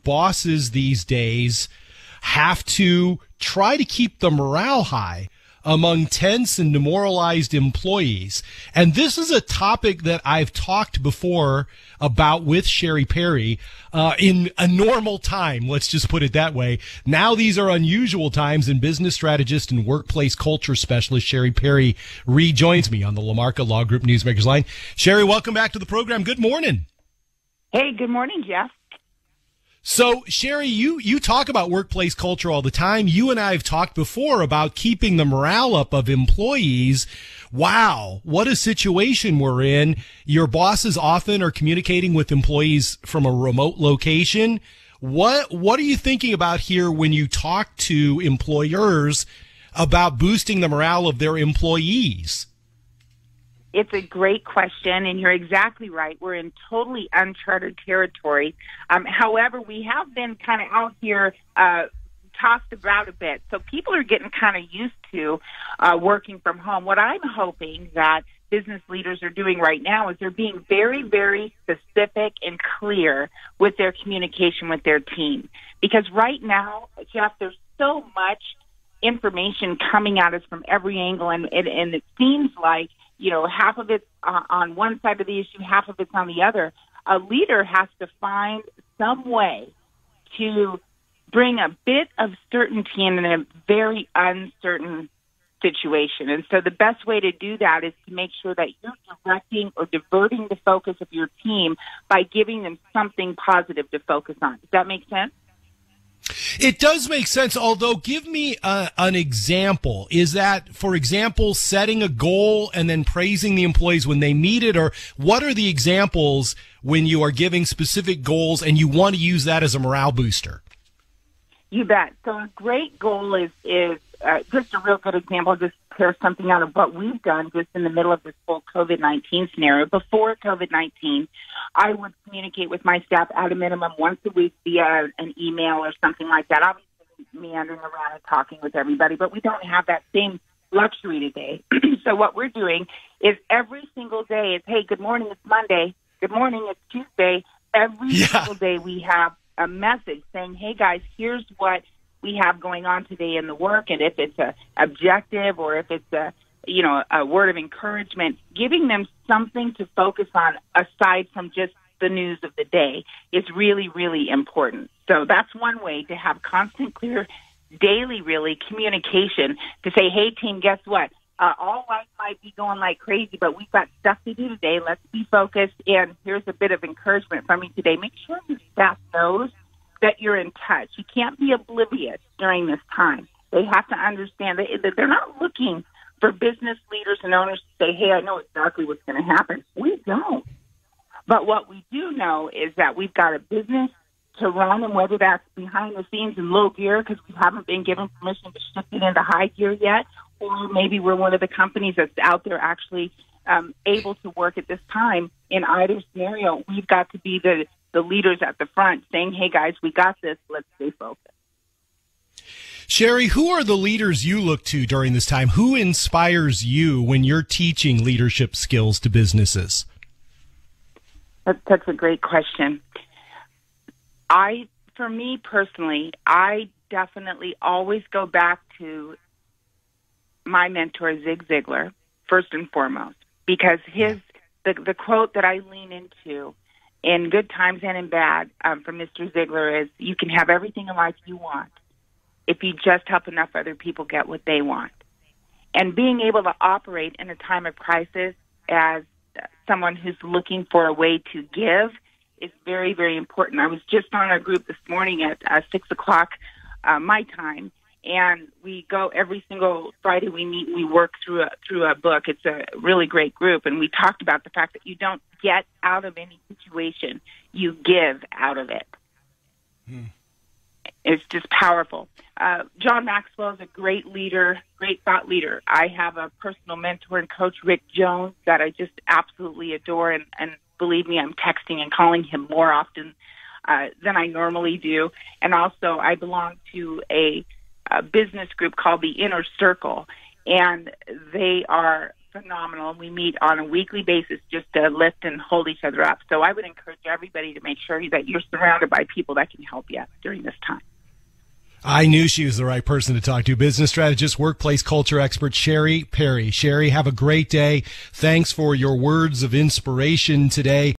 bosses these days have to try to keep the morale high among tense and demoralized employees. And this is a topic that I've talked before about with Cheri Perry in a normal time. Let's just put it that way. Now these are unusual times, and business strategist and workplace culture specialist Cheri Perry rejoins me on the LaMarca Law Group Newsmakers line. Cheri, welcome back to the program. Good morning. Hey, good morning, Jeff. So, Cheri, you talk about workplace culture all the time. You and I have talked before about keeping the morale up of employees. Wow, what a situation we're in. Your bosses often are communicating with employees from a remote location. What are you thinking about here when you talk to employers about boosting the morale of their employees? It's a great question, and you're exactly right. We're in totally uncharted territory. However, we have been kind of out here tossed about a bit. So people are getting kind of used to working from home. What I'm hoping that business leaders are doing right now is they're being very, very specific and clear with their communication with their team. Because right now, Jeff, there's so much information coming at us from every angle, and it seems like, you know, half of it's on one side of the issue, half of it's on the other. A leader has to find some way to bring a bit of certainty in a very uncertain situation. And so the best way to do that is to make sure that you're directing or diverting the focus of your team by giving them something positive to focus on. Does that make sense? It does make sense, although give me an example. Is that, for example, setting a goal and then praising the employees when they meet it? Or what are the examples when you are giving specific goals and you want to use that as a morale booster? You bet. So a great goal is just a real good example. I'll just share something out of what we've done just in the middle of this whole COVID-19 scenario. Before COVID-19, I would communicate with my staff at a minimum once a week via an email or something like that. Obviously, meandering around and talking with everybody, but we don't have that same luxury today. So what we're doing is every single day is, hey, good morning, it's Monday. Good morning, it's Tuesday. Every single day we have a message saying, hey, guys, here's what we have going on today in the work, and if it's a objective or if it's a word of encouragement, giving them something to focus on aside from just the news of the day is really, really important. So that's one way to have constant, clear, daily, really, communication to say, hey, team, guess what? All life might be going like crazy, but we've got stuff to do today. Let's be focused, and here's a bit of encouragement from me today. Make sure your staff knows that you're in touch. You can't be oblivious during this time. They have to understand that they're not looking for business leaders and owners to say, hey, I know exactly what's going to happen. We don't. But what we do know is that we've got a business to run, and whether that's behind the scenes in low gear because we haven't been given permission to shift it into high gear yet, or maybe we're one of the companies that's out there actually able to work at this time. In either scenario, we've got to be the leaders at the front saying, hey, guys, we got this. Let's stay focused. Cheri, who are the leaders you look to during this time? Who inspires you when you're teaching leadership skills to businesses? That's a great question. For me personally, I definitely always go back to my mentor, Zig Ziglar, first and foremost, because the quote that I lean into in good times and in bad from Mr. Ziglar is, you can have everything in life you want if you just help enough other people get what they want. And being able to operate in a time of crisis as someone who's looking for a way to give is very, very important. I was just on a group this morning at 6 o'clock my time, and we go every single Friday. We meet and we work through a book. It's a really great group, and we talked about the fact that you don't get out of any situation, you give out of it. It's just powerful. John Maxwell is a great leader, great thought leader. I have a personal mentor and coach, Rick Jones, that I just absolutely adore, and believe me, I'm texting and calling him more often than I normally do. And also, I belong to a business group called the Inner Circle, and they are phenomenal. We meet on a weekly basis just to lift and hold each other up. So I would encourage everybody to make sure that you're surrounded by people that can help you during this time. I knew she was the right person to talk to. Business strategist, workplace culture expert, Cheri Perry. Cheri, have a great day. Thanks for your words of inspiration today.